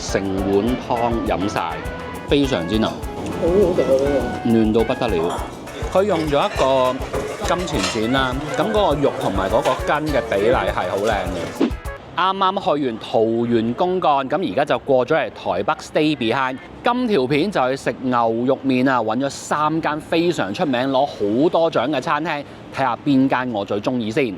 成碗湯飲晒，非常之濃，好好食啊！嫩到不得了。佢用咗一個金錢剪啦，咁嗰個肉同埋嗰個筋嘅比例係好靚嘅。啱啱去完桃園公幹，咁而家就過咗嚟台北 Stay Behind。今條片就去食牛肉麵啊，揾咗3間非常出名、攞好多獎嘅餐廳，睇下邊間我最中意先。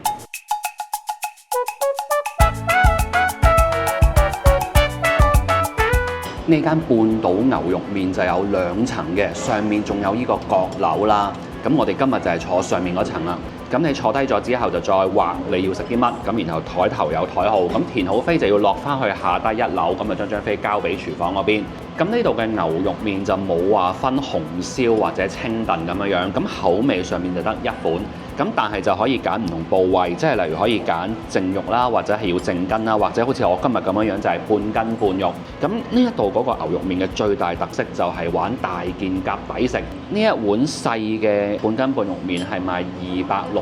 呢間半島牛肉麵就有2層嘅，上面仲有呢個閣樓啦。咁我哋今日就係坐上面嗰層啦。咁你坐低咗之後就再畫你要食啲乜，咁然後枱頭有枱號，咁填好飛就要落翻去下低1樓，咁就將張飛交俾廚房嗰邊。咁呢度嘅牛肉麵就冇話分紅燒或者清燉咁樣，咁口味上面就得一款。咁但係就可以揀唔同部位，即係例如可以揀淨肉啦，或者係要淨筋啦，或者好似我今日咁樣就係半筋半肉。咁呢一度嗰個牛肉麵嘅最大特色就係玩大件夾抵食。呢一碗細嘅半筋半肉麵係賣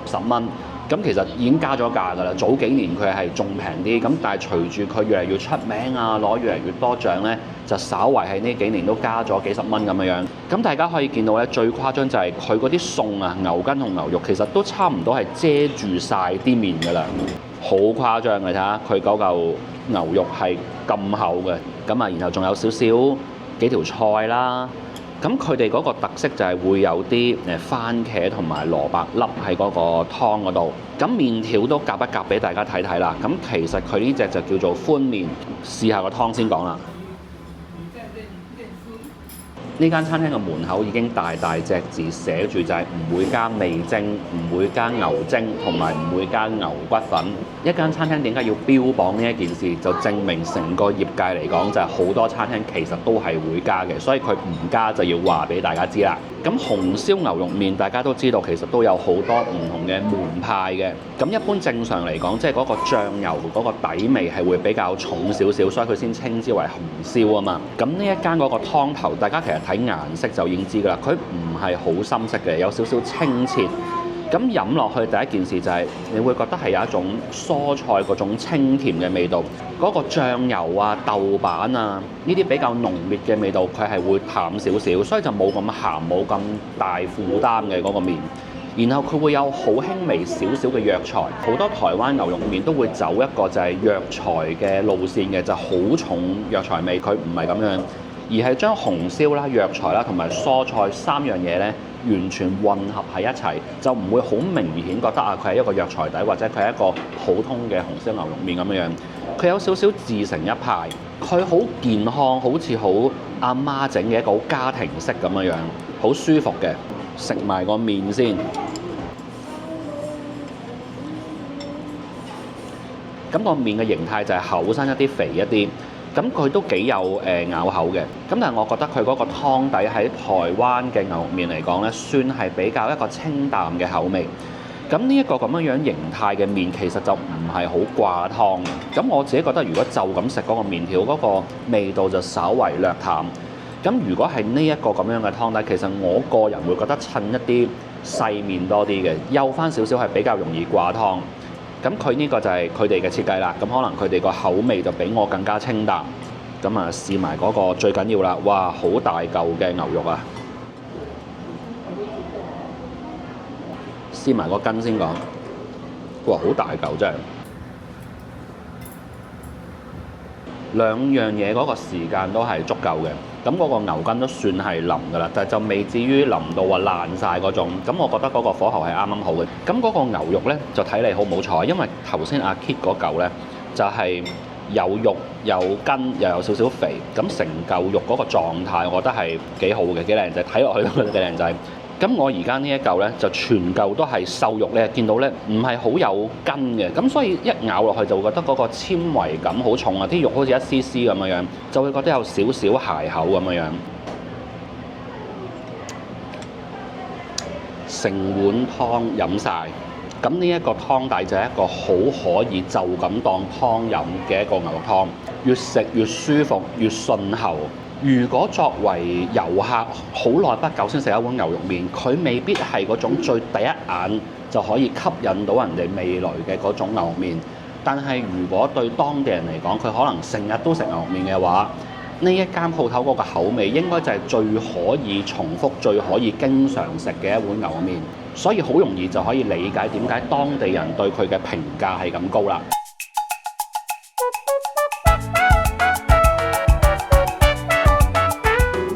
260蚊。咁其實已經加咗價㗎啦，早幾年佢係仲平啲，咁但係隨住佢越嚟越出名啊，攞越嚟越多獎呢，就稍為喺呢幾年都加咗幾十蚊咁樣。咁大家可以見到呢，最誇張就係佢嗰啲餸啊，牛筋同牛肉其實都差唔多係遮住晒啲麵㗎啦，好誇張嘅，睇下佢嗰嚿牛肉係咁厚嘅，咁啊，然後仲有少少幾條菜啦。咁佢哋嗰個特色就係會有啲番茄同埋蘿蔔粒喺嗰個湯嗰度，咁麵條都夾一夾俾大家睇睇啦。咁其實佢呢隻就叫做寬麵，試下個湯先講啦。呢間餐廳嘅門口已經大大隻字寫住就係唔會加味精、唔會加牛精同埋唔會加牛骨粉。一間餐廳點解要標榜呢一件事，就證明成個業界嚟講就係好多餐廳其實都係會加嘅，所以佢唔加就要話俾大家知啦。咁紅燒牛肉麵大家都知道其實都有好多唔同嘅門派嘅。咁一般正常嚟講，即係嗰個醬油嗰個底味係會比較重少少，所以佢先稱之為紅燒啊嘛。咁呢一間嗰個湯頭，大家其實睇顏色就已經知㗎啦，佢唔係好深色嘅，有少少清澈。咁飲落去第一件事就係你會覺得係有一種蔬菜嗰種清甜嘅味道，嗰個醬油啊、豆瓣啊呢啲比較濃烈嘅味道，佢係會淡少少，所以就冇咁鹹、冇咁大負擔嘅嗰個麵。然後佢會有好輕微少少嘅藥材，好多台灣牛肉麵都會走一個就係藥材嘅路線嘅，就好重藥材味，佢唔係咁樣，而係將紅燒啦、藥材啦同埋蔬菜3樣嘢呢，完全混合喺一齊，就唔會好明顯覺得啊佢係一個藥材底，或者佢係一個普通嘅紅燒牛肉麵咁樣。佢有少少自成一派，佢好健康，好似好阿媽整嘅一個好家庭式咁樣，好舒服嘅。食埋個麵先，咁個麵嘅形態就係厚身一啲、肥一啲。咁佢都幾有咬口嘅，咁但係我覺得佢嗰個湯底喺台灣嘅牛肉麵嚟講呢，算係比較一個清淡嘅口味。咁呢一個咁樣形態嘅麵其實就唔係好掛湯嘅。咁我自己覺得，如果就咁食嗰個麵條嗰個味道就稍為略淡。咁如果係呢一個咁樣嘅湯底，其實我個人會覺得襯一啲細麵多啲嘅，幼翻少少係比較容易掛湯。咁佢呢個就係佢哋嘅設計啦，咁可能佢哋個口味就比我更加清淡。咁啊，試埋嗰個最緊要啦，哇，好大嚿嘅牛肉啊！試埋個筋先講，哇，好大嚿真係。兩樣嘢嗰個時間都係足夠嘅，咁嗰個牛筋都算係腍㗎啦，但係就未至於腍到話爛晒嗰種。咁我覺得嗰個火候係啱啱好嘅。咁嗰個牛肉呢，就睇你好唔好彩，因為頭先阿 Kit 嗰嚿呢，就係有肉有筋又有少少肥，咁成嚿肉嗰個狀態，我覺得係幾好嘅，幾靚仔，睇落去都覺得幾靚仔。咁我而家呢一嚿呢，就全嚿都係瘦肉咧，見到呢唔係好有筋嘅，咁所以一咬落去就會覺得嗰個纖維感好重啊，啲肉好似一絲絲咁樣，就會覺得有少少鞋口咁樣。成碗湯飲晒，咁呢一個湯底就係一個好可以就咁當湯飲嘅一個牛肉湯，越食越舒服，越順喉。如果作為遊客好耐不久先食一碗牛肉麵，佢未必係嗰種最第一眼就可以吸引到人哋味蕾嘅嗰種牛肉麵。但係如果對當地人嚟講，佢可能成日都食牛肉麵嘅話，呢一間鋪頭嗰個口味應該就係最可以重複、最可以經常食嘅一碗牛肉麵，所以好容易就可以理解點解當地人對佢嘅評價係咁高啦。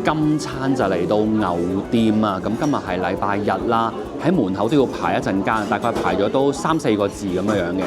今餐就嚟到牛店啊！咁今日係禮拜日啦，喺門口都要排一陣間，大概排咗都3-4個字咁樣嘅。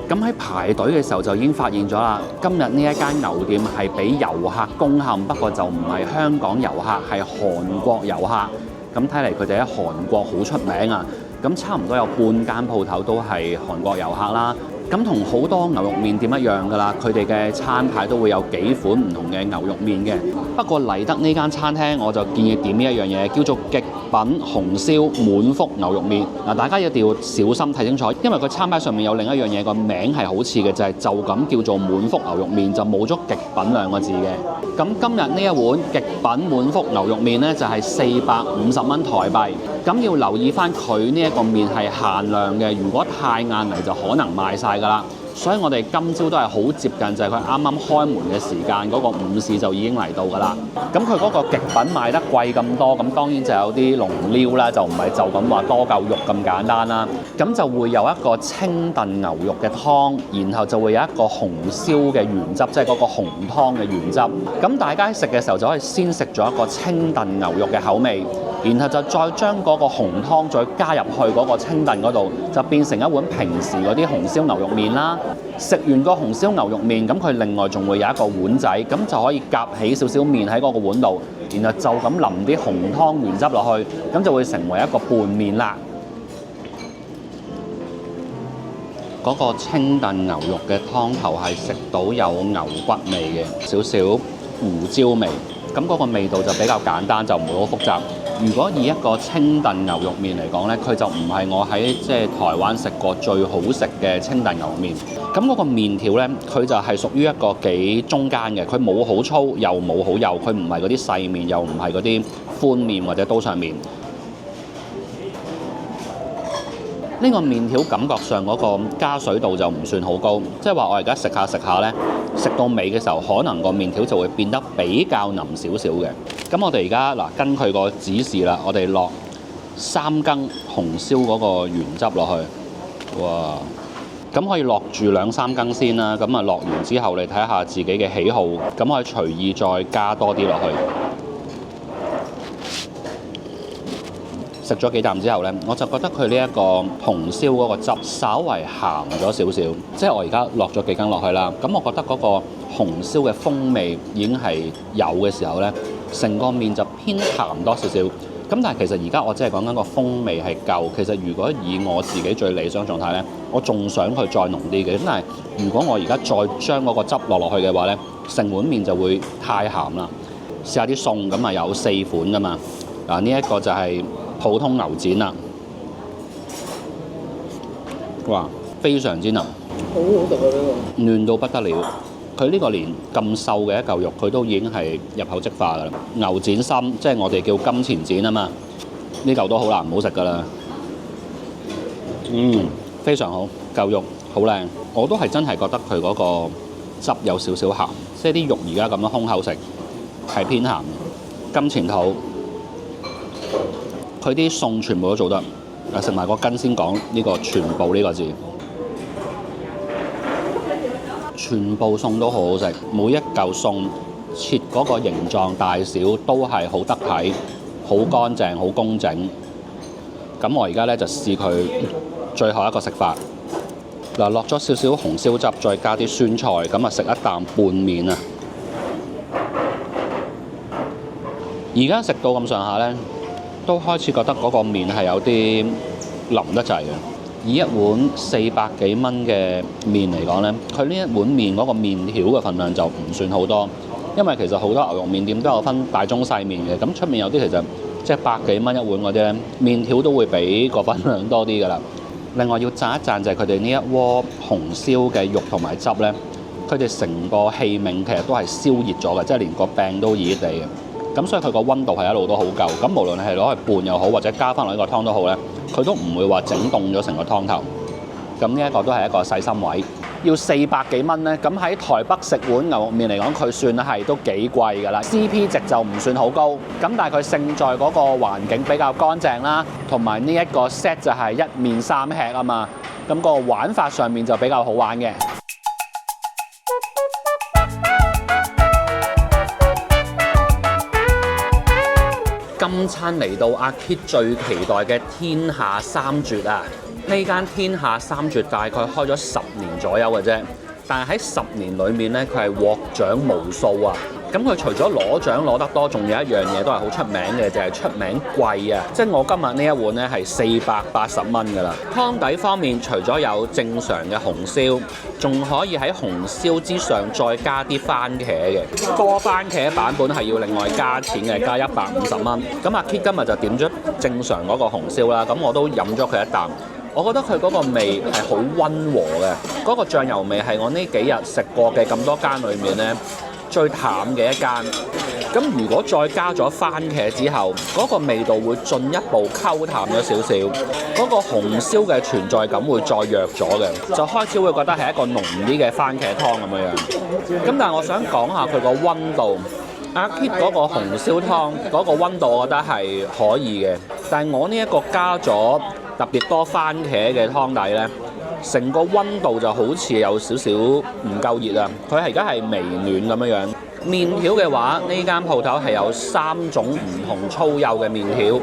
咁喺排隊嘅時候就已經發現咗啦，今日呢一間牛店係俾遊客攻陷，不過就唔係香港遊客，係韓國遊客。咁睇嚟佢哋喺韓國好出名啊！咁差唔多有半間鋪頭都係韓國遊客啦。咁同好多牛肉麵店一樣㗎啦，佢哋嘅餐牌都會有幾款唔同嘅牛肉麵嘅。不過嚟得呢間餐廳，我就建議點呢一樣嘢，叫做極品紅燒滿福牛肉麵。嗱，大家一定要小心睇清楚，因為個餐牌上面有另一樣嘢，個名係好似嘅，就係就咁叫做滿福牛肉麵，就冇咗極品兩個字嘅。咁今日呢一碗極品滿福牛肉麵呢，就係450蚊台幣。咁要留意翻佢呢一個麵係限量嘅，如果太晏嚟就可能賣晒㗎啦。所以我哋今朝都係好接近，就係佢啱啱開門嘅時間，嗰個午市就已經嚟到㗎啦。咁佢嗰個極品賣得貴咁多，咁當然就有啲龍料啦，就唔係就咁話多嚿肉咁簡單啦。咁就會有一個清燉牛肉嘅湯，然後就會有一個紅燒嘅原汁，即係嗰個紅湯嘅原汁。咁大家食嘅時候就可以先食咗一個清燉牛肉嘅口味，然後就再將嗰個紅湯再加入去嗰個清燉嗰度，就變成一碗平時嗰啲紅燒牛肉麵啦。食完個紅燒牛肉麵，咁佢另外仲會有一個碗仔，咁就可以夾起少少麵喺嗰個碗度，然後就咁淋啲紅湯原汁落去，咁就會成為一個拌麵啦。嗰個清燉牛肉嘅湯頭係食到有牛骨味嘅，少少胡椒味，咁嗰個味道就比較簡單，就唔會好複雜。如果以一個清燉牛肉麵嚟講呢，佢就唔係我喺台灣食過最好食嘅清燉牛肉麵。咁嗰個麵條呢，佢就係屬於一個幾中間嘅，佢冇好粗又冇好幼，佢唔係嗰啲細麵，又唔係嗰啲寬麵或者刀削麵。呢個麵條感覺上嗰個加水度就唔算好高，即係話我而家食下呢，食到尾嘅時候，可能個麵條就會變得比較腍少少嘅。咁我哋而家嗱跟佢個指示啦，我哋落3羹紅燒嗰個原汁落去，哇！咁可以落住2-3羹先啦。咁啊落完之後，你睇下自己嘅喜好，咁可以隨意再加多啲落去。食咗幾啖之後呢，我就覺得佢呢一個紅燒嗰個汁稍為鹹咗少少，即係我而家落咗幾羹落去啦。咁我覺得嗰個紅燒嘅風味已經係有嘅時候呢，成個麵就偏鹹多少少。咁但係其實而家我只係講緊個風味係夠。其實如果以我自己最理想狀態呢，我仲想佢再濃啲嘅。咁但係如果我而家再將嗰個汁落去嘅話呢，成碗麵就會太鹹啦。試下啲餸，咁啊有4款㗎嘛。嗱，呢一個就係普通牛展啦，哇，非常之腍，好好食啊！呢個嫩到不得了，佢呢個連咁瘦嘅一嚿肉，佢都已經係入口即化噶啦。牛展心，即係我哋叫金錢展啊嘛，呢嚿都好難唔好食噶啦。非常好，嚿肉好靚，我都係真係覺得佢嗰個汁有少少鹹，即係啲肉而家咁樣空口食係偏鹹。金錢肚。佢啲餸全部都做得，食埋個根先講呢個全部呢個字，全部餸都好好食，每一嚿餸切嗰個形狀大小都係好得體、好乾淨、好工整。咁我而家呢就試佢最後一個食法，嗱，落咗少少紅燒汁，再加啲酸菜，咁啊食一啖拌麵啊！而家食到咁上下呢，都開始覺得嗰個麵係有啲腍得滯嘅。以一碗400幾蚊嘅麵嚟講呢，佢呢一碗麵嗰個麵條嘅份量就唔算好多，因為其實好多牛肉麵店都有分大中細麵嘅，咁出面有啲其實即係100幾蚊一碗嗰啲咧，麵條都會比個份量多啲㗎啦。另外要讚一讚就係佢哋呢一鍋紅燒嘅肉同埋汁呢，佢哋成個器皿其實都係燒熱咗嘅，即係連個柄都熱熱地嘅。咁所以佢個溫度係一路都好夠，咁無論你係攞去拌又好，或者加翻落呢個湯都好呢，佢都唔會話整凍咗成個湯頭。咁呢一個都係一個細心位。要400幾蚊呢。咁喺台北食碗牛肉麵嚟講，佢算係都幾貴㗎啦。CP 值就唔算好高，咁但係佢勝在嗰個環境比較乾淨啦，同埋呢一個 set 就係一麵三吃啊嘛。咁個玩法上面就比較好玩嘅。今餐嚟到阿 Kit 最期待嘅天下三絕啊！呢間天下三絕大概開咗10年左右嘅啫，但係喺10年裏面呢，佢係獲獎無數啊！咁佢除咗攞獎攞得多，仲有一樣嘢都係好出名嘅，就係出名貴啊！即係我今日呢一碗呢係480蚊㗎啦。湯底方面，除咗有正常嘅紅燒，仲可以喺紅燒之上再加啲番茄嘅。多番茄版本係要另外加錢嘅，加150蚊。咁阿 Kit 今日就點咗正常嗰個紅燒啦，咁我都飲咗佢一啖。我覺得佢嗰個味係好溫和嘅，嗰個醬油味係我呢幾日食過嘅咁多間裏面呢最淡嘅一間。咁如果再加咗番茄之後，嗰個味道會進一步溝淡咗少少，嗰個紅燒嘅存在感會再弱咗嘅，就開始會覺得係一個濃啲嘅番茄湯咁樣。咁但係我想講下佢個溫度。阿 Kit 嗰個紅燒湯嗰個溫度，我覺得係可以嘅，但係我呢一個加咗特別多番茄嘅湯底呢，成個溫度就好似有少少唔夠熱啊！佢係而家係微暖咁樣。麵條嘅話，呢間鋪頭係有3種唔同粗幼嘅麵條，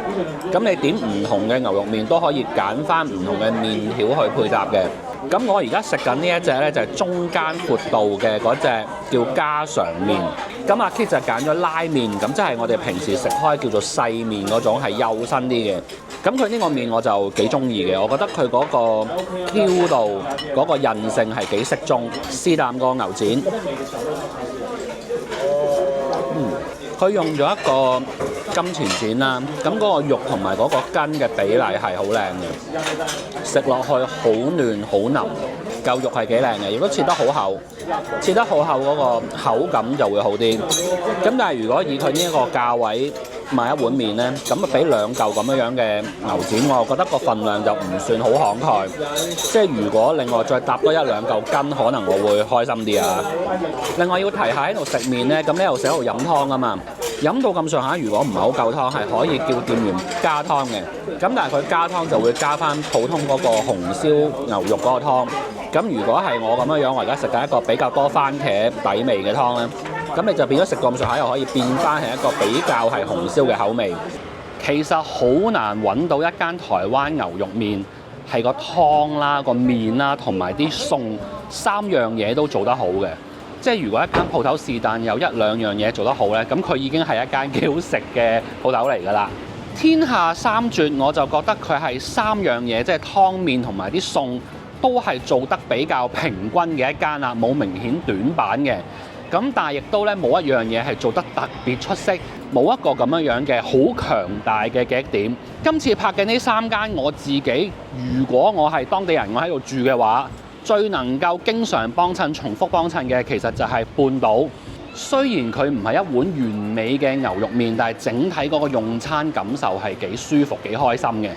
咁你點唔同嘅牛肉麵都可以揀翻唔同嘅麵條去配搭嘅。咁我而家食緊呢一隻呢，就係中間闊度嘅嗰隻叫家常麵。咁阿 Kit 就揀咗拉麵，咁即係我哋平時食開叫做細麵嗰種，係幼身啲嘅。咁佢呢個麵我就幾中意嘅，我覺得佢嗰個 Q 度嗰個韌性係幾適中。試啖個牛展。佢用咗一個金錢展啦，咁嗰個肉同埋嗰個筋嘅比例係好靚嘅，食落去好嫩好腍，嚿肉係幾靚嘅，亦都切得好厚，切得好厚嗰個口感就會好啲。咁但係如果以佢呢一個價位買一碗麵呢，咁啊俾2嚿咁樣嘅牛展，我覺得個份量就唔算好慷慨。即係如果另外再搭多1-2嚿筋，可能我會開心啲啊。另外要提下喺度食麵呢，咁呢度寫喺度飲湯啊嘛，飲到咁上下，如果唔係好夠湯，係可以叫店員加湯嘅。咁但係佢加湯就會加翻普通嗰個紅燒牛肉嗰個湯。咁如果係我咁樣，我而家食緊一個比較多番茄底味嘅湯呢，咁你就變咗食咁上下，又可以變翻係一個比較係紅燒嘅口味。其實好難揾到一間台灣牛肉麵係個湯啦、個麵啦同埋啲餸3樣嘢都做得好嘅。即係如果一間鋪頭是但有1-2樣嘢做得好呢，咁佢已經係一間幾好食嘅鋪頭嚟㗎啦。天下三絕我就覺得佢係3樣嘢，即係湯麵同埋啲餸都係做得比較平均嘅一間啦，冇明顯短板嘅。咁但係亦都咧冇一樣嘢係做得特別出色，冇一個咁樣嘅好強大嘅記憶點。今次拍嘅呢3間，我自己如果我係當地人，我喺度住嘅話，最能夠經常幫襯、重複幫襯嘅，其實就係半島。雖然佢唔係一碗完美嘅牛肉麵，但係整體嗰個用餐感受係幾舒服、幾開心嘅。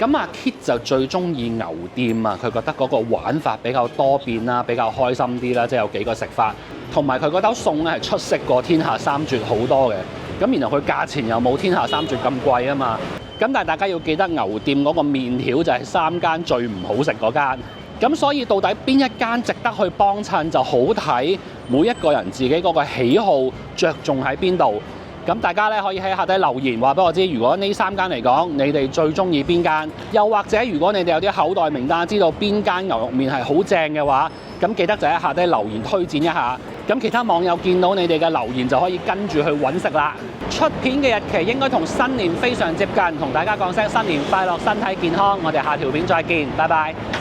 咁阿 Kit 就最中意牛店啊，佢覺得嗰個玩法比較多變啦，比較開心啲啦，即係有幾個食法，同埋佢嗰兜餸咧係出色過天下三絕好多嘅。咁然後佢價錢又冇天下三絕咁貴啊嘛。咁但係大家要記得牛店嗰個麵條就係3間最唔好食嗰間。咁所以到底邊一間值得去幫襯就好睇每一個人自己嗰個喜好着重喺邊度。咁大家咧可以喺下底留言話俾我知，如果呢3間嚟講，你哋最中意邊間？又或者如果你哋有啲口袋名單，知道邊間牛肉麵係好正嘅話，咁記得就喺下底留言推薦一下。咁其他網友見到你哋嘅留言就可以跟住去揾食啦。出片嘅日期應該同新年非常接近，同大家講聲新年快樂，身體健康。我哋下條片再見，拜拜。